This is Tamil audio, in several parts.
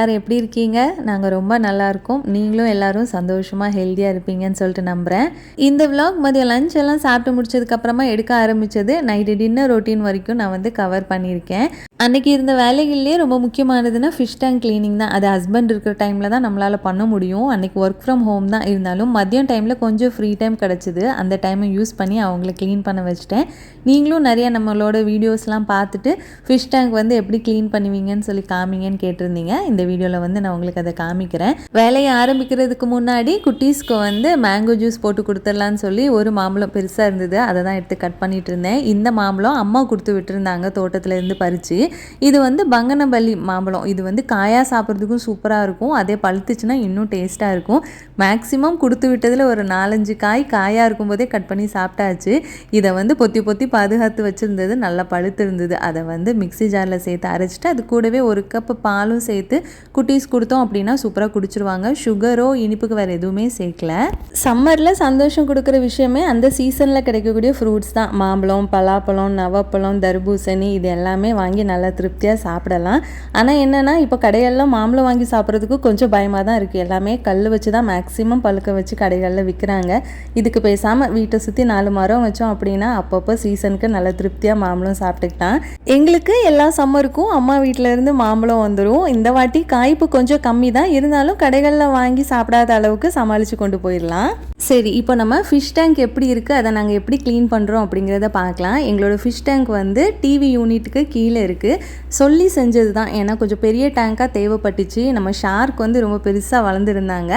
எல்லாரும் எப்படி இருக்கீங்க? நாங்கள் ரொம்ப நல்லா இருக்கோம். நீங்களும் எல்லாரும் சந்தோஷமாக ஹெல்த்தியாக இருப்பீங்கன்னு சொல்லிட்டு நம்புகிறேன். இந்த vlog மதியம் லஞ்ச் எல்லாம் சாப்பிட்டு முடிச்சதுக்கப்புறமா எடுக்க ஆரம்பித்தது நைட்டு டின்னர் ரொட்டீன் வரைக்கும் நான் வந்து கவர் பண்ணியிருக்கேன். அன்றைக்கி இருந்த வேலைகள்லேயே ரொம்ப முக்கியமானதுன்னா ஃபிஷ் டேங்க் க்ளீனிங் தான். அது ஹஸ்பண்ட் இருக்கிற டைமில் தான் நம்மளால் பண்ண முடியும். அன்றைக்கி ஒர்க் ஃப்ரம் ஹோம் தான் இருந்தாலும் மதியம் டைமில் கொஞ்சம் ஃப்ரீ டைம் கிடச்சிது. அந்த டைமை யூஸ் பண்ணி அவங்கள க்ளீன் பண்ண வச்சுட்டேன். நீங்களும் நிறைய நம்மளோட வீடியோஸ்லாம் பார்த்துட்டு ஃபிஷ் டேங்க் வந்து எப்படி க்ளீன் பண்ணுவீங்கன்னு சொல்லி காமிங்கன்னு கேட்டிருந்தீங்க. இந்த வீடியோவில் வந்து நான் உங்களுக்கு அதை காமிக்கிறேன். வேலையை ஆரம்பிக்கிறதுக்கு முன்னாடி குட்டீஸ்க்கு வந்து மேங்கோ ஜூஸ் போட்டு கொடுத்துடலான்னு சொல்லி ஒரு மாம்பழம் பெருசாக இருந்தது, அதை தான் எடுத்து கட் பண்ணிட்டு இருந்தேன். இந்த மாம்பழம் அம்மா கொடுத்து விட்டுருந்தாங்க தோட்டத்துலேருந்து பறித்து. இது வந்து பங்கனப்பள்ளி மாம்பழம். இது வந்து காயாக சாப்பிட்றதுக்கும் சூப்பராக இருக்கும், அதே பழுத்துச்சுன்னா இன்னும் டேஸ்ட்டாக இருக்கும். மேக்ஸிமம் கொடுத்து விட்டதில் ஒரு 4-5 காயாக இருக்கும்போதே கட் பண்ணி சாப்பிட்டாச்சு. இதை வந்து பொத்தி பொத்தி பாதுகாத்து வச்சுருந்தது, நல்லா பழுத்து இருந்தது. அதை வந்து மிக்ஸி ஜாரில் சேர்த்து அரைச்சிட்டு அது கூடவே ஒரு கப் பாலும் சேர்த்து குட்டீஸ் கொடுத்தோம் அப்படின்னா சூப்பராக குடிச்சிருவாங்க. சுகரோ இனிப்புக்கு வேறு எதுவுமே சேர்க்கல. சம்மரில் சந்தோஷம் கொடுக்குற விஷயமே அந்த சீசனில் கிடைக்கக்கூடிய ஃப்ரூட்ஸ் தான். மாம்பழம், பலாப்பழம், நவப்பழம், தர்பூசணி இது எல்லாமே வாங்கி நல்லா திருப்தியாக சாப்பிடலாம். ஆனால் என்னென்னா இப்போ கடையெல்லாம் மாம்பழம் வாங்கி சாப்பிட்றதுக்கு கொஞ்சம் பயமாக தான் இருக்குது. எல்லாமே கல் வச்சு தான் மேக்ஸிமம் பழுக்க வச்சு கடைகளில் விற்கிறாங்க. இதுக்கு பேசாமல் வீட்டை சுற்றி 4 மரம் வச்சோம் அப்படின்னா அப்பப்போ சீசனுக்கு நல்லா திருப்தியாக மாம்பழம் சாப்பிட்டுக்கிட்டான். எங்களுக்கு எல்லா சம்மருக்கும் அம்மா வீட்டில் இருந்து மாம்பழம் வந்துடும். இந்த வாட்டி காய்ப்பு கொஞ்சம் கம்மி தான் இருந்தாலும் கடைகளில் வாங்கி சாப்பிடாத அளவுக்கு சமாளித்து கொண்டு போயிடலாம். சரி, இப்போ நம்ம ஃபிஷ் டேங்க் எப்படி இருக்குது, அதை நாங்கள் எப்படி க்ளீன் பண்ணுறோம் அப்படிங்கிறத பார்க்கலாம். எங்களோட ஃபிஷ் டேங்க் வந்து டிவி யூனிட்டுக்கு கீழே இருக்குது. சொல்லி செஞ்சது தான், ஏன்னா கொஞ்சம் பெரிய டேங்காக தேவைப்பட்டுச்சு. நம்ம ஷார்க் வந்து ரொம்ப பெருசாக வளர்ந்துருந்தாங்க.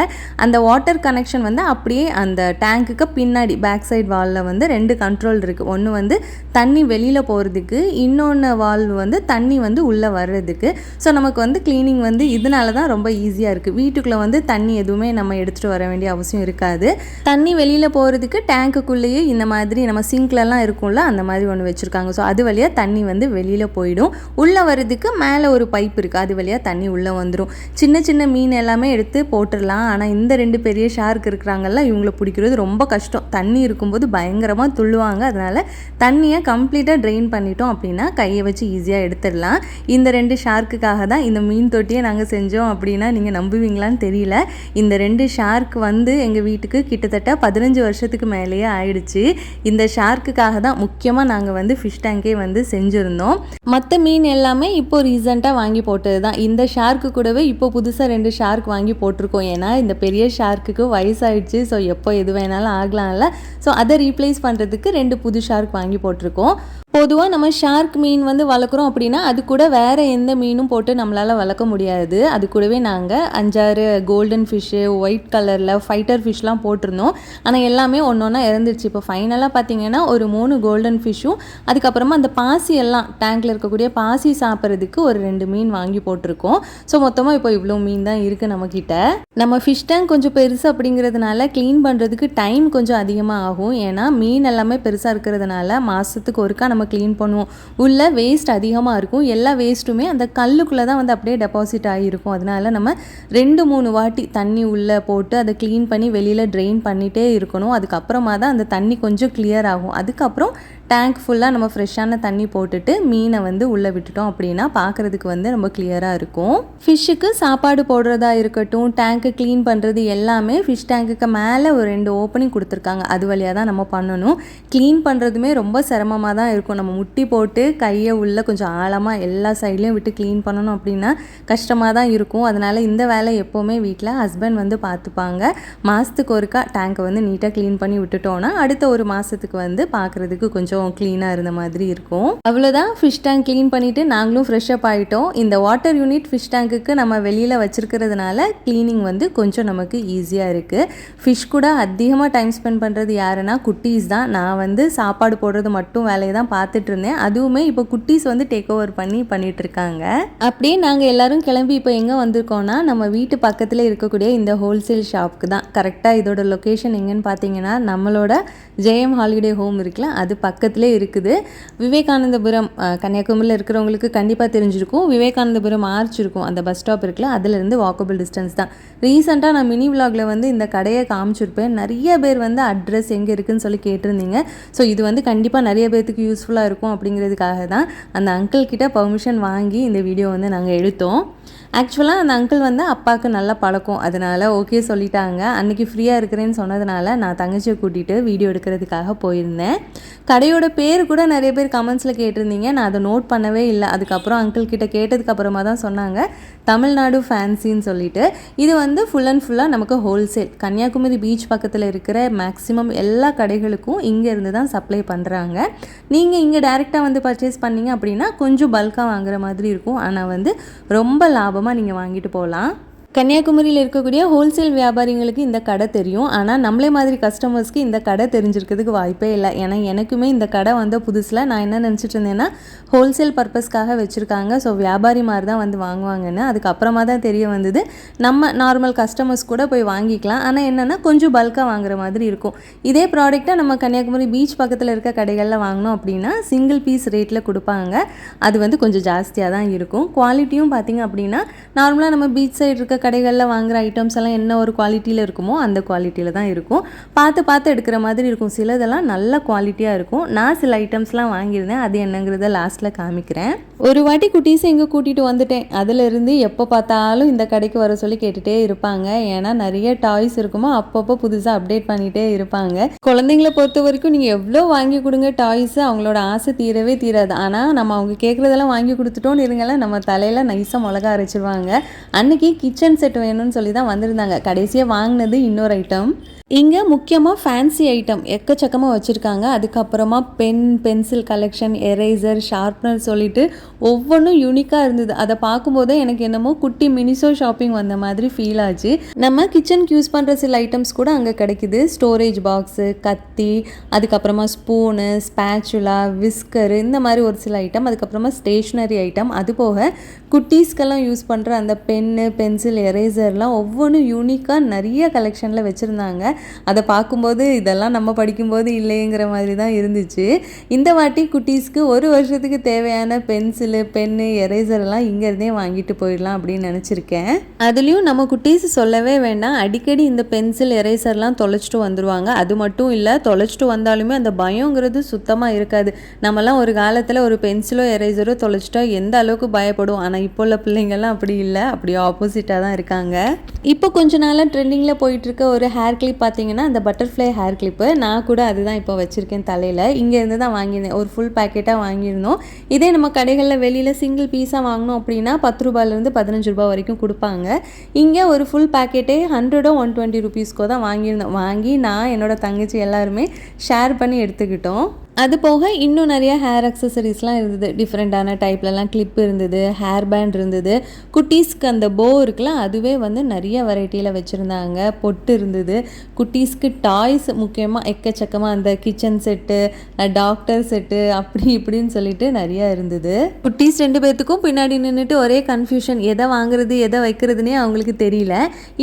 அந்த வாட்டர் கனெக்ஷன் வந்து அப்படியே அந்த டேங்க்குக்கு பின்னாடி பேக் சைட் வாலில் வந்து 2 கண்ட்ரோல் இருக்குது. ஒன்று வந்து தண்ணி வெளியில் போகிறதுக்கு, இன்னொன்று வால்வ் வந்து தண்ணி வந்து உள்ளே வர்றதுக்கு. ஸோ நமக்கு வந்து க்ளீனிங் வந்து இதனால தான் ரொம்ப ஈஸியாக இருக்குது. வீட்டுக்குள்ளே வந்து தண்ணி எதுவுமே நம்ம எடுத்துகிட்டு வர வேண்டிய அவசியம் இருக்காது. தண்ணி வெளியில் போகிறதுக்கு டேங்க்குள்ளேயே இந்த மாதிரி நம்ம சிங்க்லலாம் இருக்கும்ல அந்த மாதிரி ஒன்று வச்சுருக்காங்க. ஸோ அது வழியாக தண்ணி வந்து வெளியில் போயிடும். உள்ளே வர்றதுக்கு மேலே ஒரு பைப் இருக்குது, அது வழியாக தண்ணி உள்ளே வந்துடும். சின்ன சின்ன மீன் எல்லாமே எடுத்து போட்டுடலாம். ஆனால் இந்த 2 பெரிய ஷார்க் இருக்கிறாங்கல்ல, இவங்கள பிடிக்கிறது ரொம்ப கஷ்டம். தண்ணி இருக்கும்போது பயங்கரமாக துள்ளுவாங்க. அதனால் தண்ணியை கம்ப்ளீட்டாக ட்ரெயின் பண்ணிட்டோம் அப்படின்னா கையை வச்சு ஈஸியாக எடுத்துடலாம். இந்த 2 ஷார்க்குக்காக தான் இந்த மீன் தொட்டியை நாங்கள் செஞ்சோம் அப்படின்னா நீங்கள் நம்புவீங்களான்னு தெரியல. இந்த 2 ஷார்க் வந்து எங்கள் வீட்டுக்கு கிட்டத்தட்ட 15 வருஷத்துக்கு மேலேயே ஆயிடுச்சு. இந்த ஷார்க்குக்காக தான் முக்கியமாக நாங்கள் வந்து ஃபிஷ் டேங்கே வந்து செஞ்சுருந்தோம். மற்ற மீன் எல்லாமே இப்போ ரீசெண்டாக வாங்கி போட்டது தான். இந்த ஷார்க்கு கூடவே இப்போ புதுசாக 2 ஷார்க் வாங்கி போட்டிருக்கோம். ஏன்னா இந்த பெரிய ஷார்க்குக்கு வயசாயிடுச்சு. ஸோ எப்போ எது வேணாலும் ஆகலாம்ல. ஸோ அதை ரீப்ளேஸ் பண்ணுறதுக்கு 2 புது ஷார்க் வாங்கி போட்டிருக்கோம். பொதுவாக நம்ம ஷார்க் மீன் வந்து வளர்க்குறோம் அப்படின்னா அது கூட வேறு எந்த மீனும் போட்டு நம்மளால் வளர்க்க முடியாது. அது கூடவே நாங்கள் 5-6 கோல்டன் ஃபிஷ்ஷு, ஒயிட் கலரில் ஃபைட்டர் ஃபிஷ்லாம் போட்டிருந்தோம். ஆனால் எல்லாமே ஒன்றா இறந்துருச்சு. இப்போ ஃபைனலாக பார்த்தீங்கன்னா ஒரு 3 கோல்டன் ஃபிஷ்ஷும், அதுக்கப்புறமா அந்த பாசி எல்லாம் டேங்கில் இருக்கக்கூடிய பாசி சாப்பிட்றதுக்கு ஒரு 2 மீன் வாங்கி போட்டிருக்கோம். ஸோ மொத்தமாக இப்போ இவ்வளோ மீன் தான் இருக்குது நம்மக்கிட்ட. நம்ம ஃபிஷ் டேங்க் கொஞ்சம் பெருசு அப்படிங்கிறதுனால க்ளீன் பண்ணுறதுக்கு டைம் கொஞ்சம் அதிகமாக ஆகும். ஏன்னா மீன் எல்லாமே பெருசாக இருக்கிறதுனால மாதத்துக்கு ஒருக்கா நம்ம க்ளீன் பண்ணுவோம். உள்ள வேஸ்ட் அதிகமாக இருக்கும். எல்லா வேஸ்ட்டுமே அந்த கல்லுக்குள்ளே தான் வந்து அப்படியே டெபாசிட் ஆகியிருக்கும். அதனால நம்ம 2-3 வாட்டி தண்ணி உள்ளே போட்டு அதை க்ளீன் பண்ணி வெளியில் ட்ரெயின் பண்ணிகிட்டே இருக்கணும். அதுக்கப்புறமா தான் அந்த தண்ணி கொஞ்சம் கிளியர் ஆகும். அதுக்கப்புறம் டேங்க் ஃபுல்லாக நம்ம ஃப்ரெஷ்ஷான தண்ணி போட்டுட்டு மீனை வந்து உள்ளே விட்டுட்டோம் அப்படின்னா பார்க்குறதுக்கு வந்து ரொம்ப கிளியராக இருக்கும். ஃபிஷ்ஷுக்கு சாப்பாடு போடுறதா இருக்கட்டும், டேங்க்கு க்ளீன் பண்ணுறது எல்லாமே ஃபிஷ் டேங்க்குக்கு மேலே ஒரு 2 ஓப்பனிங் கொடுத்துருக்காங்க. அது வழியாக தான் நம்ம பண்ணணும். க்ளீன் பண்ணுறதுமே ரொம்ப சிரமமாக தான் இருக்கும். நம்ம முட்டி போட்டு கையை உள்ளே கொஞ்சம் ஆழமாக எல்லா சைட்லேயும் விட்டு க்ளீன் பண்ணணும் அப்படின்னா கஷ்டமாக தான் இருக்கும். அதனால் இந்த வேலை எப்போவுமே வீட்டில் ஹஸ்பண்ட் வந்து பார்த்துப்பாங்க. மாதத்துக்கு ஒருக்கா டேங்கை வந்து நீட்டாக க்ளீன் பண்ணி விட்டுட்டோன்னா அடுத்த ஒரு மாதத்துக்கு வந்து பார்க்குறதுக்கு கொஞ்சம் க்ளீனாக இருந்த மாதிரி இருக்கும். அவ்வளோதான், ஃபிஷ் டேங்க் க்ளீன் பண்ணிவிட்டு நாங்களும் ஃப்ரெஷ்அப் ஆகிட்டோம். இந்த வாட்டர் யூனிட் ஃபிஷ் டேங்க்குக்கு நம்ம வெளியில் வச்சுருக்கிறதுனால க்ளீனிங் வந்து கொஞ்சம் நமக்கு ஈஸியாக இருக்குது. ஃபிஷ் கூட அதிகமாக டைம் ஸ்பெண்ட் பண்ணுறது யாருன்னா குட்டீஸ் தான். நான் வந்து சாப்பாடு போடுறது மட்டும் வேலையை தான் பார்த்துட்டு இருந்தேன். அதுவுமே இப்போ குட்டீஸ் வந்து டேக் ஓவர் பண்ணிட்டு இருக்காங்க. அப்படியே நாங்கள் எல்லாரும் கிளம்பி இப்போ எங்கே வந்திருக்கோம்னா நம்ம வீட்டு பக்கத்தில் இருக்கக்கூடிய இந்த ஹோல்சேல் ஷாப்புக்கு தான். கரெக்டாக இதோட லொக்கேஷன் எங்கன்னு பார்த்தீங்கன்னா நம்மளோட ஜெயம் ஹாலிடே ஹோம் இருக்குல்ல, அது பக்கத்திலே இருக்குது. விவேகானந்தபுரம் கன்னியாகுமரியில் இருக்கிறவங்களுக்கு கண்டிப்பாக தெரிஞ்சிருக்கும். விவேகானந்தபுரம் ஆர்ச் இருக்கும், அந்த பஸ் ஸ்டாப் இருக்குல்ல, அதுலேருந்து வாக்கபிள் டிஸ்டன்ஸ் தான். ரீசெண்டாக நான் மினி விலாகில் வந்து இந்த கடையை காமிச்சிருப்பேன். நிறைய பேர் வந்து அட்ரஸ் எங்கே இருக்குதுன்னு சொல்லி கேட்டிருந்தீங்க. ஸோ இது வந்து கண்டிப்பாக நிறைய பேர்த்துக்கு யூஸ்ஃபுல் யூஸ்ஃபுல்லாக இருக்கும் அப்படிங்கிறதுக்காக தான் அந்த அங்கிள் கிட்ட பெர்மிஷன் வாங்கி இந்த வீடியோ வந்து நாங்கள் எடுத்தோம். ஆக்சுவலாக அந்த அங்கிள் வந்து அப்பாவுக்கு நல்ல பழக்கம், அதனால் ஓகே சொல்லிட்டாங்க. அன்றைக்கி ஃப்ரீயாக இருக்கிறேன்னு சொன்னதுனால நான் தங்கச்சியை கூட்டிகிட்டு வீடியோ எடுக்கிறதுக்காக போயிருந்தேன். கடையோட பேர் கூட நிறைய பேர் கமெண்ட்ஸில் கேட்டிருந்தீங்க, நான் அதை நோட் பண்ணவே இல்லை. அதுக்கப்புறம் அங்கிள் கிட்ட கேட்டதுக்கப்புறமா தான் சொன்னாங்க தமிழ்நாடு ஃபேன்சின்னு சொல்லிட்டு. இது வந்து ஃபுல் அண்ட் ஃபுல்லாக நமக்கு ஹோல்சேல், கன்னியாகுமரி பீச் பக்கத்தில் இருக்கிற மேக்ஸிமம் எல்லா கடைகளுக்கும் இங்கேருந்து தான் சப்ளை பண்ணுறாங்க. நீங்கள் இங்கே டைரெக்டாக வந்து பர்ச்சேஸ் பண்ணிங்க அப்படின்னா கொஞ்சம் பல்காக வாங்குற மாதிரி இருக்கும், ஆனால் வந்து ரொம்ப லாபமாக நீங்கள் வாங்கிட்டு போகலாம். கன்னியாகுமரியில் இருக்கக்கூடிய ஹோல்சேல் வியாபாரிங்களுக்கு இந்த கடை தெரியும், ஆனால் நம்மளே மாதிரி கஸ்டமர்ஸ்க்கு இந்த கடை தெரிஞ்சிருக்கிறதுக்கு வாய்ப்பே இல்லை. ஏன்னா எனக்குமே இந்த கடை வந்த புதுசில் நான் என்ன நினச்சிட்டு இருந்தேன்னா ஹோல்சேல் பர்பஸ்க்காக வச்சுருக்காங்க, ஸோ வியாபாரி மாதிரி தான் வந்து வாங்குவாங்கன்னு. அதுக்கப்புறமா தான் தெரிய வந்தது நம்ம நார்மல் கஸ்டமர்ஸ் கூட போய் வாங்கிக்கலாம், ஆனால் என்னென்னா கொஞ்சம் பல்காக வாங்குற மாதிரி இருக்கும். இதே ப்ராடக்ட்டை நம்ம கன்னியாகுமரி பீச் பக்கத்தில் இருக்க கடைகளில் வாங்கினோம் அப்படின்னா சிங்கிள் பீஸ் ரேட்டில் கொடுப்பாங்க, அது வந்து கொஞ்சம் ஜாஸ்தியாக தான் இருக்கும். குவாலிட்டியும் பார்த்திங்க அப்படின்னா நார்மலாக நம்ம பீச் சைடு இருக்க கடைகளில் வாங்குகிற ஐட்டம்ஸ் எல்லாம் என்ன ஒரு குவாலிட்டியில் இருக்குமோ அந்த குவாலிட்டியில் தான் இருக்கும். பார்த்து எடுக்கிற மாதிரி இருக்கும். சிலதெல்லாம் நல்ல குவாலிட்டியாக இருக்கும். நான் சில ஐட்டம்ஸ்லாம் வாங்கியிருந்தேன், அது என்னங்கிறத லாஸ்ட்டில் காமிக்கிறேன். ஒரு வாட்டி குட்டீஸை இங்கே கூட்டிகிட்டு வந்துட்டேன், அதிலிருந்து எப்போ பார்த்தாலும் இந்த கடைக்கு வர சொல்லி கேட்டுகிட்டே இருப்பாங்க. ஏன்னா நிறைய டாய்ஸ் இருக்குமோ அப்பப்போ புதுசாக அப்டேட் பண்ணிகிட்டே இருப்பாங்க. குழந்தைங்கள பொறுத்த வரைக்கும் நீங்கள் எவ்வளோ வாங்கி கொடுங்க டாய்ஸு, அவங்களோட ஆசை தீரவே தீராது. ஆனால் நம்ம அவங்க கேட்குறதெல்லாம் வாங்கி கொடுத்துட்டோன்னு இருங்களேன், நம்ம தலையில் நைஸாக மிளகா அரைச்சிருவாங்க. அன்றைக்கி கிச்சன் செட் வேணும்னு சொல்லி தான் வந்திருந்தாங்க. கடைசியாக வாங்கினது இன்னொரு ஐட்டம். இங்கே முக்கியமாக ஃபேன்சி ஐட்டம் எக்கச்சக்கமாக வச்சுருக்காங்க. அதுக்கப்புறமா பென்சில் கலெக்ஷன், எரேசர், ஷார்ப்னர் சொல்லிட்டு ஒவ்வொன்றும் யூனிக்காக இருந்தது. அதை பார்க்கும்போதே எனக்கு என்னமோ குட்டி மினிசோ ஷாப்பிங் வந்த மாதிரி ஃபீல் ஆச்சு. நம்ம கிச்சனுக்கு யூஸ் பண்ணுற சில ஐட்டம்ஸ் கூட அங்கே கிடைக்குது. ஸ்டோரேஜ் பாக்ஸு, கத்தி, அதுக்கப்புறமா ஸ்பூனு, ஸ்பேச்சுலா, விஸ்கரு, இந்த மாதிரி ஒரு சில ஐட்டம். அதுக்கப்புறமா ஸ்டேஷ்னரி ஐட்டம். அது போக குட்டீஸ்க்கெல்லாம் யூஸ் பண்ணுற அந்த பென்னு, பென்சில், எரேசர்லாம் ஒவ்வொன்றும் யூனிக்காக நிறைய கலெக்ஷனில் வச்சுருந்தாங்க. அதை பார்க்கும்போது இதெல்லாம் நம்ம படிக்கும்போது இல்லைங்கிற மாதிரி தான் இருந்துச்சு. இந்த வாட்டி குட்டீஸ்க்கு ஒரு வருஷத்துக்கு தேவையான பென்சிலு, பென்னு, எரேசர்லாம் இங்கேருந்தே வாங்கிட்டு போயிடலாம் அப்படின்னு நினச்சிருக்கேன். அதுலேயும் நம்ம குட்டீஸ் சொல்லவே வேண்டாம், அடிக்கடி இந்த பென்சில், எரேசர்லாம் தொலைச்சிட்டு வந்துடுவாங்க. அது மட்டும் இல்லை, தொலைச்சிட்டு வந்தாலுமே அந்த பயங்கிறது சுத்தமாக இருக்காது. நம்மலாம் ஒரு காலத்தில் ஒரு பென்சிலோ எரேசரோ தொலைச்சிட்டா எந்த அளவுக்கு பயப்படும், ஆனால் இப்போ உள்ள பிள்ளைங்கள்லாம் அப்படி இல்லை, அப்படியே ஆப்போசிட்டாக தான் இருக்காங்க. இப்போ கொஞ்ச நாளாக ட்ரெண்டிங்கில் போயிட்டுருக்க ஒரு ஹேர் கிளிப் பார்த்தீங்கன்னா அந்த பட்டர்ஃப்ளை ஹேர் கிளிப்பு, நான் கூட அதுதான் இப்போ வச்சுருக்கேன் தலையில். இங்கேருந்து தான் வாங்கியிருந்தேன், ஒரு ஃபுல் பேக்கெட்டாக வாங்கியிருந்தோம். இதே நம்ம கடைகளில் வெளியில் சிங்கிள் பீஸாக வாங்கினோம் அப்படின்னா 10 ரூபாயிலேருந்து 15 ரூபா வரைக்கும் கொடுப்பாங்க. இங்கே ஒரு ஃபுல் பேக்கெட்டே 100 120 ருபீஸ்க்கோ தான் வாங்கியிருந்தோம். வாங்கி நான் என்னோடய தங்கச்சி எல்லாருமே ஷேர் பண்ணி எடுத்துக்கிட்டோம். அது போக இன்னும் நிறைய ஹேர் அக்சசரிஸ்லாம் இருந்தது. டிஃப்ரெண்ட்டான டைப்லலாம் கிளிப் இருந்தது, ஹேர் பேண்ட் இருந்தது. குட்டீஸ்க்கு அந்த போ இருக்குல்ல, அதுவே வந்து நிறைய வெரைட்டியில் வச்சுருந்தாங்க. பொட்டு இருந்தது. குட்டீஸ்க்கு டாய்ஸ் முக்கியமாக எக்கச்சக்கமாக அந்த கிச்சன் செட்டு, டாக்டர் செட்டு, அப்படி இப்படின்னு சொல்லிட்டு நிறையா இருந்தது. குட்டீஸ் 2 பேர்த்துக்கும் பின்னாடி நின்றுட்டு ஒரே கன்ஃபியூஷன், எதை வாங்குறது எதை வைக்கிறதுனே அவங்களுக்கு தெரியல.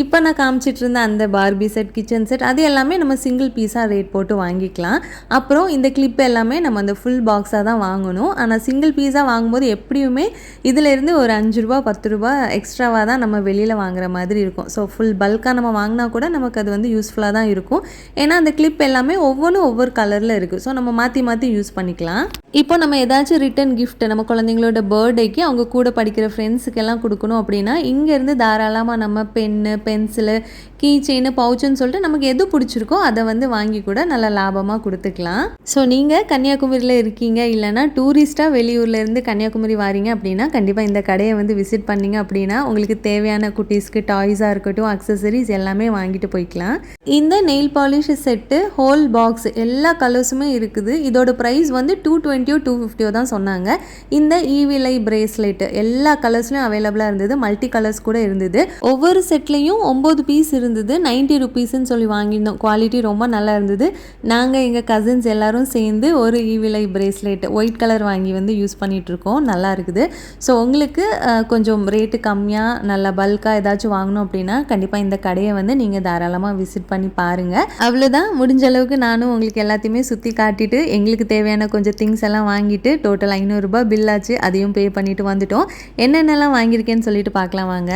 இப்போ நான் காமிச்சிட்டு இருந்த அந்த பார்பி செட், கிச்சன் செட், அது எல்லாமே நம்ம சிங்கிள் பீஸாக ரேட் போட்டு வாங்கிக்கலாம். அப்புறம் இந்த கிளிப் எல்லாமே நம்ம அந்த ஃபுல் பாக்ஸாக தான் வாங்கணும். ஆனால் சிங்கிள் பீஸாக வாங்கும்போது எப்படியுமே இதிலேருந்து ஒரு 5 ரூபா 10 ரூபா எக்ஸ்ட்ராவாக தான் நம்ம வெளியில் வாங்குற மாதிரி இருக்கும். ஸோ ஃபுல் பல்காக நம்ம வாங்கினா கூட நமக்கு அது வந்து யூஸ்ஃபுல்லாக தான் இருக்கும். ஏன்னா அந்த கிளிப் எல்லாமே ஒவ்வொன்றும் ஒவ்வொரு கலரில் இருக்குது. ஸோ நம்ம மாற்றி யூஸ் பண்ணிக்கலாம். இப்போ நம்ம ஏதாச்சும் ரிட்டன் கிஃப்ட் நம்ம குழந்தைங்களோட பர்த்டேக்கு அவங்க கூட படிக்கிற ஃப்ரெண்ட்ஸுக்கெல்லாம் கொடுக்கணும் அப்படின்னா இங்கேருந்து தாராளமாக நம்ம பென்னு, பென்சிலு, கீ செயின், பவுச்சுன்னு சொல்லிட்டு நமக்கு எது பிடிச்சிருக்கோ அதை வந்து வாங்கி கூட நல்லா லாபமாக கொடுத்துக்கலாம். ஸோ நீங்கள் கன்னியாகுமரியில் இருக்கீங்க, இல்லைனா டூரிஸ்ட்டாக வெளியூர்லேருந்து கன்னியாகுமரி வாரீங்க அப்படின்னா கண்டிப்பாக இந்த கடையை வந்து விசிட் பண்ணிங்க அப்படின்னா உங்களுக்கு தேவையான குட்டீஸ்க்கு டாய்ஸாக இருக்கட்டும், அக்சசரிஸ் எல்லாமே வாங்கிட்டு போய்க்கலாம். இந்த nail polish set whole box எல்லா கலர்ஸுமே இருக்குது. இதோட ப்ரைஸ் வந்து 220 250 தான் சொன்னாங்க. இந்த ஈவிலை பிரேஸ்லெட் எல்லா கலர்ஸ்லையும் அவைலபிளாக இருந்தது. மல்டி கலர்ஸ் கூட இருந்தது. ஒவ்வொரு செட்லேயும் 9 பீஸ் இருந்தது. 90 ருபீஸ்ன்னு சொல்லி வாங்கியிருந்தோம். குவாலிட்டி ரொம்ப நல்லா இருந்தது. நாங்கள் எங்கள் கசின்ஸ் எல்லாரும் சேர்ந்து ஒரு ஈவிலை பிரேஸ்லெட் ஒயிட் கலர் வாங்கி வந்து யூஸ் பண்ணிகிட்ருக்கோம். நல்லா இருக்குது. ஸோ உங்களுக்கு கொஞ்சம் ரேட்டு கம்மியாக நல்லா பல்காக ஏதாச்சும் வாங்கணும் அப்படின்னா கண்டிப்பாக இந்த கடையை வந்து நீங்கள் தாராளமாக விசிட் பண்ணி பாருங்கள். அவ்வளோதான், முடிஞ்ச அளவுக்கு நானும் உங்களுக்கு எல்லாத்தையுமே சுற்றி காட்டிட்டு எங்களுக்கு தேவையான கொஞ்சம் திங்ஸ் எல்லாம் வாங்கிட்டு டோட்டல் 500 ரூபாய் பில் ஆச்சு. அதையும் பே பண்ணிட்டு வந்துட்டோம். என்னென்னலாம் வாங்கியிருக்கேன்னு சொல்லிட்டு பார்க்கலாம் வாங்க.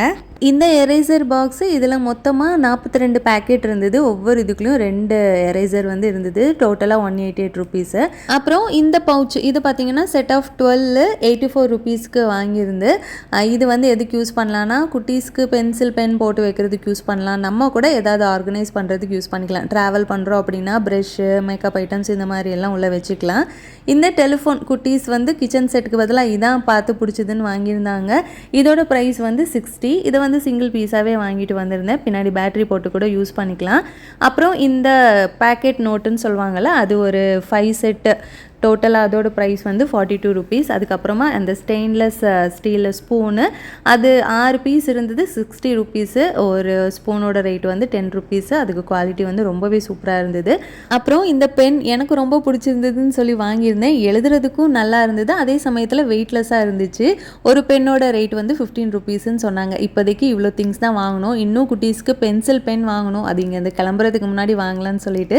இந்த எரேசர் பாக்ஸு இதில் மொத்தமாக 42 பேக்கெட் இருந்தது. ஒவ்வொரு இதுக்குள்ளேயும் 2 எரேசர் வந்து இருந்தது. டோட்டலாக 188 ருபீஸு. அப்புறம் இந்த பவுச் இது பார்த்திங்கன்னா செட் ஆஃப் 12 84 ருபீஸ்க்கு வாங்கியிருந்து. இது வந்து எதுக்கு யூஸ் பண்ணலான்னா குட்டீஸ்க்கு பென்சில் பென் போட்டு வைக்கிறதுக்கு யூஸ் பண்ணலாம். நம்ம கூட ஏதாவது ஆர்கனைஸ் பண்ணுறதுக்கு யூஸ் பண்ணிக்கலாம். ட்ராவல் பண்ணுறோம் அப்படின்னா ப்ரெஷ்ஷு மேக்கப் ஐட்டம்ஸ் இந்த மாதிரி எல்லாம் உள்ளே வச்சுக்கலாம். இந்த டெலிஃபோன் குட்டீஸ் வந்து கிச்சன் செட்டுக்கு பதிலாக இதான் பார்த்து பிடிச்சதுன்னு வாங்கியிருந்தாங்க. இதோட ப்ரைஸ் வந்து 60. இதை வந்து சிங்கிள் பீஸாகவே வாங்கிட்டு வந்திருந்தேன். பின்னாடி பேட்டரி போட்டு கூட யூஸ் பண்ணிக்கலாம். அப்புறம் இந்த பேக்கெட் நோட்டுன்னு சொல்லுவாங்கள்ல, அது ஒரு 5 செட்டு. டோட்டலாக அதோட ப்ரைஸ் வந்து 42 ருபீஸ். அதுக்கப்புறமா அந்த ஸ்டெயின்லெஸ் ஸ்டீல் ஸ்பூனு அது 6 பீஸ் இருந்தது, 60 ருபீஸு. ஒரு ஸ்பூனோட ரேட் வந்து 10 ருபீஸு. அதுக்கு குவாலிட்டி வந்து ரொம்பவே சூப்பராக இருந்தது. அப்புறம் இந்த பென் எனக்கு ரொம்ப பிடிச்சிருந்ததுன்னு சொல்லி வாங்கியிருந்தேன். எழுதுறதுக்கும் நல்லா இருந்தது, அதே சமயத்தில் வெயிட்லெஸ்ஸாக இருந்துச்சு. ஒரு பென்னோட ரேட் வந்து 15 ருபீஸ்ன்னு சொன்னாங்க. இப்போதைக்கு இவ்வளோ திங்ஸ் தான் வாங்கணும். இன்னும் குட்டீஸ்க்கு பென்சில் பென் வாங்கணும். அது இங்கே இந்த கிளம்புறதுக்கு முன்னாடி வாங்கலான்னு சொல்லிட்டு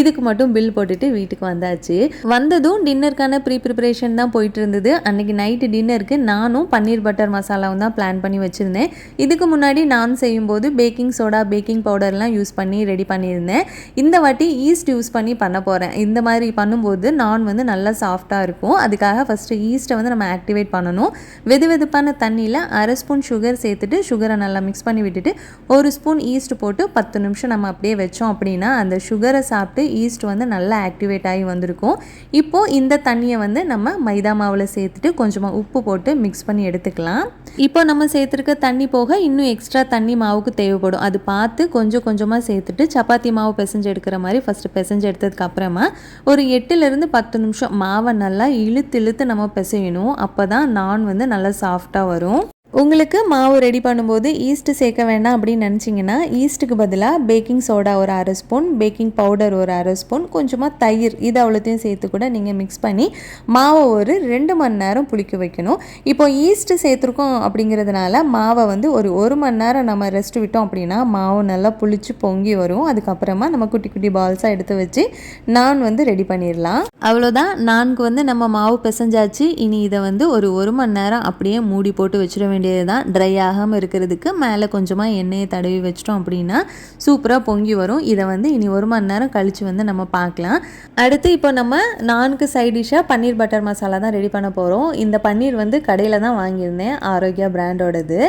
இதுக்கு மட்டும் பில் போட்டுட்டு வீட்டுக்கு வந்தாச்சு. வந்ததும் டின்னருக்கான ப்ரிப்பரேஷன் தான் போயிட்டு இருந்தது. அன்றைக்கி நைட்டு டின்னருக்கு நானும் பன்னீர் பட்டர் மசாலாவும் தான் பிளான் பண்ணி வச்சுருந்தேன். இதுக்கு முன்னாடி நான் செய்யும்போது பேக்கிங் சோடா பேக்கிங் பவுடர்லாம் யூஸ் பண்ணி ரெடி பண்ணியிருந்தேன். இந்த வாட்டி ஈஸ்ட் யூஸ் பண்ணி பண்ண போகிறேன். இந்த மாதிரி பண்ணும்போது நான் வந்து நல்லா சாஃப்டாக இருக்கும். அதுக்காக ஃபஸ்ட்டு ஈஸ்ட்டை வந்து நம்ம ஆக்டிவேட் பண்ணணும். வெதுவெதுப்பான தண்ணியில் 1/2 ஸ்பூன் சுகர் சேர்த்துட்டு சுகரை நல்லா மிக்ஸ் பண்ணி விட்டுட்டு 1 ஸ்பூன் ஈஸ்ட் போட்டு 10 நிமிஷம் நம்ம அப்படியே வச்சோம் அப்படின்னா அந்த சுகரை சாப்பிட்டு ஈஸ்ட் வந்து நல்லா ஆக்டிவேட் ஆகி வந்திருக்கும். இப்போது இந்த தண்ணியை வந்து நம்ம மைதா மாவில் சேர்த்துட்டு கொஞ்சமாக உப்பு போட்டு மிக்ஸ் பண்ணி எடுத்துக்கலாம். இப்போ நம்ம சேர்த்துருக்க தண்ணி போக இன்னும் எக்ஸ்ட்ரா தண்ணி மாவுக்கு தேவைப்படும். அது பார்த்து கொஞ்சம் கொஞ்சமாக சேர்த்துட்டு சப்பாத்தி மாவு பிசைஞ்சு எடுக்கிற மாதிரி ஃபஸ்ட்டு பிசைஞ்சு எடுத்ததுக்கு அப்புறமா ஒரு 8லேருந்து 10 நிமிஷம் மாவை நல்லா இழுத்து நம்ம பிசையணும். அப்போ தான் நான் வந்து நல்லா சாஃப்டாக வரும். உங்களுக்கு மாவு ரெடி பண்ணும்போது ஈஸ்ட்டு சேர்க்க வேண்டாம் அப்படின்னு நினச்சிங்கன்னா ஈஸ்ட்டுக்கு பதிலாக பேக்கிங் சோடா ஒரு 1/2 ஸ்பூன், பேக்கிங் பவுடர் ஒரு 1/2 ஸ்பூன், கொஞ்சமாக தயிர் இது அவ்வளோத்தையும் சேர்த்து கூட நீங்கள் மிக்ஸ் பண்ணி மாவை ஒரு 2 மணி நேரம் புளிக்க வைக்கணும். இப்போ ஈஸ்ட்டு சேர்த்துருக்கோம் அப்படிங்கிறதுனால மாவை வந்து ஒரு 1 மணி நேரம் நம்ம ரெஸ்ட் விட்டோம் அப்படின்னா மாவு நல்லா புளிச்சு பொங்கி வரும். அதுக்கப்புறமா நம்ம குட்டி குட்டி பால்ஸாக எடுத்து வச்சு நான் வந்து ரெடி பண்ணிடலாம். அவ்வளோதான், நான்கு வந்து நம்ம மாவு பிசைஞ்சாச்சு. இனி இதை வந்து ஒரு 1 மணி நேரம் அப்படியே மூடி போட்டு வச்சிட வேண்டியது தான். ட்ரை ஆகாமல் இருக்கிறதுக்கு மேலே கொஞ்சமாக எண்ணெயை தடவி வச்சிட்டோம் அப்படின்னா சூப்பராக பொங்கி வரும். இதை வந்து இனி 1 மணி நேரம் கழித்து வந்து நம்ம பார்க்கலாம். அடுத்து இப்போ நம்ம நான்கு சைட் டிஷ்ஷாக பன்னீர் பட்டர் மசாலா தான் ரெடி பண்ண போகிறோம். இந்த பன்னீர் வந்து கடையில் தான் வாங்கியிருந்தேன், ஆரோக்கியா பிராண்டோடது.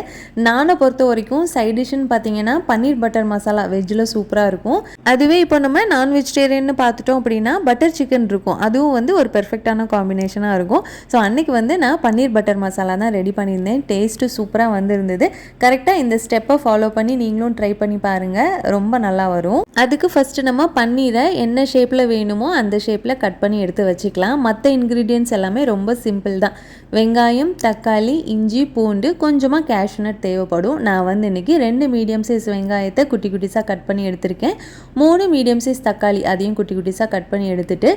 நானை பொறுத்த வரைக்கும் சைட் டிஷ்ஷுன்னு பார்த்தீங்கன்னா பன்னீர் பட்டர் மசாலா வெஜ்ஜில் சூப்பராக இருக்கும். அதுவே இப்போ நம்ம நான் வெஜிடேரியன் பார்த்துட்டோம் அப்படின்னா பட்டர் சிக்கன் இருக்கும், அதுவும் வந்து ஒரு பெர்ஃபெக்டான காம்பினேஷனாக இருக்கும். ஸோ அன்றைக்கி வந்து நான் பன்னீர் பட்டர் மசாலா தான் ரெடி பண்ணியிருந்தேன். டேஸ்ட்டு சூப்பராக வந்திருந்தது. கரெக்டாக இந்த ஸ்டெப்பை ஃபாலோ பண்ணி நீங்களும் ட்ரை பண்ணி பாருங்கள், ரொம்ப நல்லா வரும். அதுக்கு ஃபஸ்ட்டு நம்ம பன்னீரை என்ன ஷேப்பில் வேணுமோ அந்த ஷேப்பில் கட் பண்ணி எடுத்து வச்சுக்கலாம். மற்ற இன்க்ரீடியன்ட்ஸ் எல்லாமே ரொம்ப சிம்பிள் தான். வெங்காயம், தக்காளி, இஞ்சி, பூண்டு, கொஞ்சமாக கேஷ்யூநட் தேவைப்படும். நான் வந்து இன்றைக்கி 2 மீடியம் சைஸ் வெங்காயத்தை குட்டி குட்டிஸாக கட் பண்ணி எடுத்திருக்கேன். 3 மீடியம் சைஸ் தக்காளி அதையும் குட்டி குட்டிஸாக கட் பண்ணி எடுத்துட்டு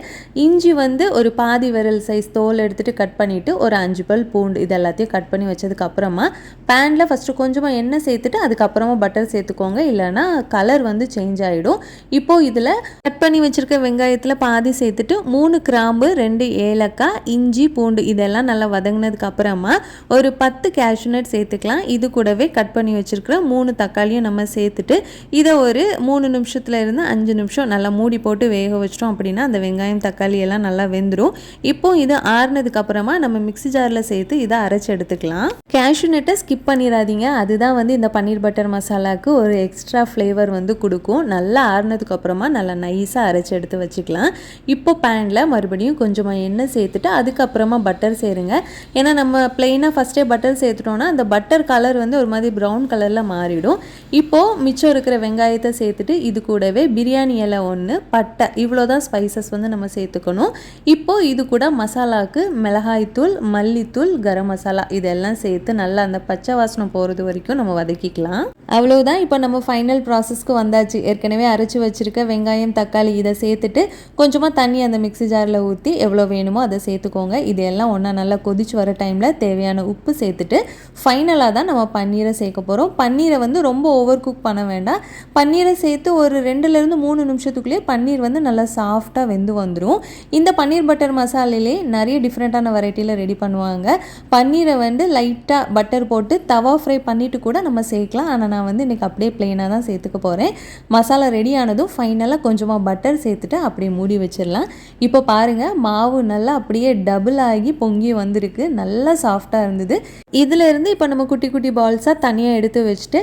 இஞ்சி வந்து ஒரு பாதி விரல் சைஸ் தோல் எடுத்துகிட்டு கட் பண்ணிவிட்டு ஒரு 5 பல் பூண்டு இது எல்லாத்தையும் கட் பண்ணி வச்சதுக்கப்புறமா பேனில் ஃபஸ்ட்டு கொஞ்சமாக எண்ணெய் சேர்த்துட்டு அதுக்கப்புறமா பட்டர் சேர்த்துக்கோங்க, இல்லைனா கலர் வந்து சேஞ்ச் ஆகிடும். இப்போது இதில் கட் பண்ணி வச்சுருக்க வெங்காயத்தில் பாதி சேர்த்துட்டு 3 கிராம்பு, 2 ஏலக்காய், இஞ்சி, பூண்டு இதெல்லாம் நல்லா வதங்கினதுக்கு அப்புறமா ஒரு 10 கேஷ்யூநட் சேர்த்துக்கலாம். இது கூடவே கட் பண்ணி வச்சுருக்கிற 3 தக்காளியும் நம்ம சேர்த்துட்டு இதை ஒரு 3 நிமிஷத்துல இருந்து 5 நிமிஷம் நல்லா மூடி போட்டு வேக வச்சிட்டோம் அப்படின்னா அந்த வெங்காயம் தக்காளி எல்லாம் நல்லா வெந்துடும். இப்போ இது ஆறுனதுக்கு அப்புறமா நம்ம மிக்ஸி ஜாரில் சேர்த்து இதை அரைச்சி எடுத்துக்கலாம். கேஷ்யூநட்டை ஸ்கிப் பண்ணிடாதீங்க, அதுதான் வந்து இந்த பன்னீர் பட்டர் மசாலாவுக்கு ஒரு எக்ஸ்ட்ரா ஃப்ளேவர் வந்து கொடுக்கும். நல்லா ஆறுனதுக்கு அப்புறமா நல்லா நைஸாக அரைச்சி எடுத்து வச்சுக்கலாம். இப்போ பேனில் மறுபடியும் கொஞ்சமாக எண்ணெய் சேர்த்துட்டு அதுக்கப்புறமா பட்டர் சேருங்க. ஏன்னா நம்ம பிளெயினாக ஃபஸ்ட்டே பட்டர் சேர்த்துட்டோன்னா அந்த பட்டர் கலர் வந்து ஒரு மாதிரி ப்ரௌன் கலரில் மாறிடும். இப்போது மிச்சம் இருக்கிற வெங்காயத்தை சேர்த்துட்டு இது கூடவே பிரியாணி இலை 1, பட்டை, இவ்வளோ தான் ஸ்பைசஸ் வந்து நம்ம சேர்த்துக்கணும். இப்போது இது கூட மசாலாவுக்கு மிளகாய்த்தூள், மல்லித்தூள், கரம் மசாலா இதெல்லாம் சேர்த்து நல்லா அந்த பச்சை வாசனை போகிறது வரைக்கும் நம்ம வதக்கிக்கலாம். அவ்வளோதான், இப்போ நம்ம ஃபைனல் ப்ராசஸ்க்கு வந்தாச்சு. ஏற்கனவே அரைச்சி வச்சுருக்க வெங்காயம் தக்காளி இதை சேர்த்துட்டு கொஞ்சமாக தண்ணி அந்த மிக்ஸி ஜாரில் ஊற்றி எவ்வளோ வேணுமோ அதை சேர்த்துக்கோங்க. இதெல்லாம் ஒன்றா நல்லா கொதிச்சு வர டைமில் தேவையான உப்பு சேர்த்துட்டு ஃபைனலாக தான் நம்ம பன்னீரை சேர்க்க போகிறோம். பன்னீரை வந்து ரொம்ப ஓவர் குக் பண்ண வேண்டாம். பன்னீரை சேர்த்து ஒரு 2லேருந்து 3 நிமிஷத்துக்குள்ளேயே பன்னீர் வந்து நல்லா சாஃப்டாக வெந்து வந்துடும். இந்த பன்னீர் பட்டர் மசாலையிலே நிறைய டிஃப்ரெண்ட்டான வெரைட்டியில் ரெடி பண்ணுவாங்க. பன்னீரை வந்து லைட்டாக பட்டர் போட்டு தவா ஃப்ரை பண்ணிவிட்டு கூட நம்ம சேர்க்கலாம். ஆனால் நான் வந்து இன்றைக்கி அப்படியே ப்ளெயினாக தான் சேர்த்துக்க போகிறேன். மசாலா ரெடி ஆனதும் ஃபைனலாக கொஞ்சமாக பட்டர் சேர்த்துட்டு அப்படியே மூடி வச்சிடலாம். இப்போ பாருங்கள், மாவு நல்லா அப்படியே டபுள் ஆகி பொங்கி வந்திருக்கு. நல்லா சாஃப்டாக இருந்தது. இதிலேருந்து இப்போ நம்ம குட்டி குட்டி பால்ஸாக தனியாக எடுத்து வச்சுட்டு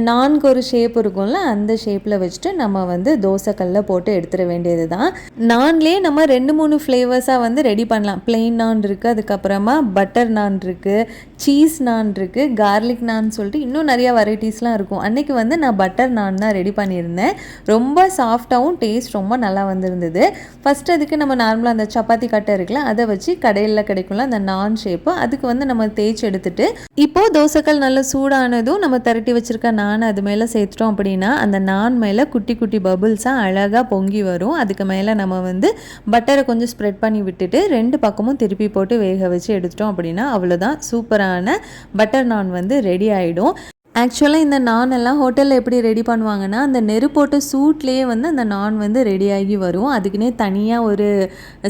நான்கு ஒரு ஷேப் இருக்கும்ல, அந்த ஷேப்பில் வச்சுட்டு நம்ம வந்து தோசைக்கல்ல போட்டு எடுத்துட வேண்டியது தான். நான்லேயே நம்ம 2-3 ஃப்ளேவர்ஸாக வந்து ரெடி பண்ணலாம். பிளெயின் நான் இருக்குது, அதுக்கப்புறமா பட்டர் நான் இருக்குது, சீஸ் நான் இருக்குது, கார்லிக் நான் சொல்லிட்டு இன்னும் நிறையா வெரைட்டிஸ்லாம் இருக்கும். அன்றைக்கி வந்து நான் பட்டர் நான் தான் ரெடி பண்ணியிருந்தேன். ரொம்ப சாஃப்டாகவும் டேஸ்ட் ரொம்ப நல்லா வந்திருந்தது. ஃபஸ்ட்டு அதுக்கு நம்ம நார்மலாக அந்த சப்பாத்தி கட்டை இருக்குல்ல, அதை வச்சு கடையில் கிடைக்கும்ல அந்த நான் ஷேப்பு, அதுக்கு வந்து நம்ம தேய்ச்சி எடுத்துட்டு இப்போது தோசைக்கல் நல்லா சூடானதும் நம்ம திரட்டி வச்சுருக்க நான் அது மேலே சேர்த்துட்டோம் அப்படின்னா அந்த நான் மேலே குட்டி குட்டி பபுள்ஸாக அழகாக பொங்கி வரும். அதுக்கு மேலே நம்ம வந்து பட்டரை கொஞ்சம் ஸ்ப்ரெட் பண்ணி விட்டுட்டு 2 பக்கமும் திருப்பி போட்டு வேக வச்சு எடுத்துட்டோம் அப்படின்னா அவ்வளோதான், சூப்பரான பட்டர் நான் வந்து ரெடி ஆகிடும். ஆக்சுவலாக இந்த நான் எல்லாம் ஹோட்டலில் எப்படி ரெடி பண்ணுவாங்கன்னா, அந்த நெருப்போட்ட சூட்லேயே வந்து அந்த நான் வந்து ரெடியாகி வரும். அதுக்குன்னே தனியாக ஒரு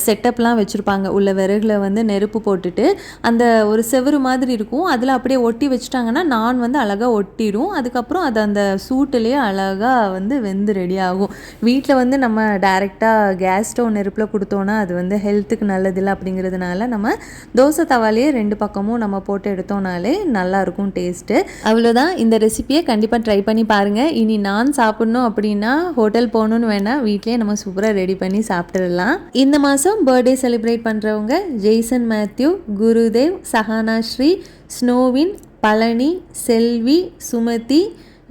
செட்டப்லாம் வச்சுருப்பாங்க. உள்ள விறகுல வந்து நெருப்பு போட்டுட்டு அந்த ஒரு செவுரு மாதிரி இருக்கும், அதில் அப்படியே ஒட்டி வச்சுட்டாங்கன்னா நான் வந்து அழகாக ஒட்டிடும். அதுக்கப்புறம் அது அந்த சூட்டுலேயே அழகாக வந்து வெந்து ரெடி ஆகும். வீட்டில் வந்து நம்ம டைரெக்டாக கேஸ் ஸ்டவ் நெருப்பில் கொடுத்தோன்னா அது வந்து ஹெல்த்துக்கு நல்லதில்லை. அப்படிங்கிறதுனால நம்ம தோசை தவாலேயே 2 பக்கமும் நம்ம போட்டு எடுத்தோம்னாலே நல்லாயிருக்கும் டேஸ்ட்டு. அவ்வளோதான். இந்த ரெசிபியை கண்டிப்பாக ட்ரை பண்ணி பாருங்கள். இனி நான் சாப்பிட்ணும் அப்படின்னா ஹோட்டல் போகணுன்னு வேணால் வீட்லேயே நம்ம சூப்பராக ரெடி பண்ணி சாப்பிட்டுடலாம். இந்த மாதம் பர்த்டே செலிப்ரேட் பண்ணுறவங்க ஜெய்சன் மேத்யூ, குருதேவ், சஹானா ஸ்ரீ, ஸ்னோவின், பழனி, செல்வி, சுமதி,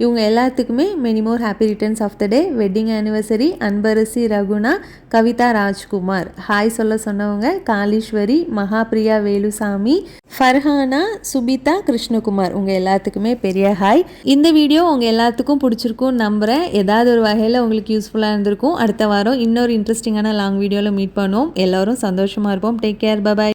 இவங்க எல்லாத்துக்குமே many more happy returns of the day. Wedding anniversary Anbarasi Raguna, Kavitha Rajkumar. Hi சொல்ல சொன்னவங்க காளீஸ்வரி, மகாபிரியா வேலுசாமி, ஃபர்ஹானா, சுபிதா, கிருஷ்ணகுமார். உங்கள் எல்லாத்துக்குமே பெரிய ஹாய். இந்த வீடியோ உங்கள் எல்லாத்துக்கும் பிடிச்சிருக்கும்னு நம்புகிறேன். ஏதாவது ஒரு வகையில் உங்களுக்கு யூஸ்ஃபுல்லாக இருந்திருக்கும். அடுத்த வாரம் இன்னொரு இன்ட்ரெஸ்டிங்கான லாங் வீடியோவில் மீட் பண்ணுவோம். எல்லோரும் சந்தோஷமாக இருப்போம். Take care, by.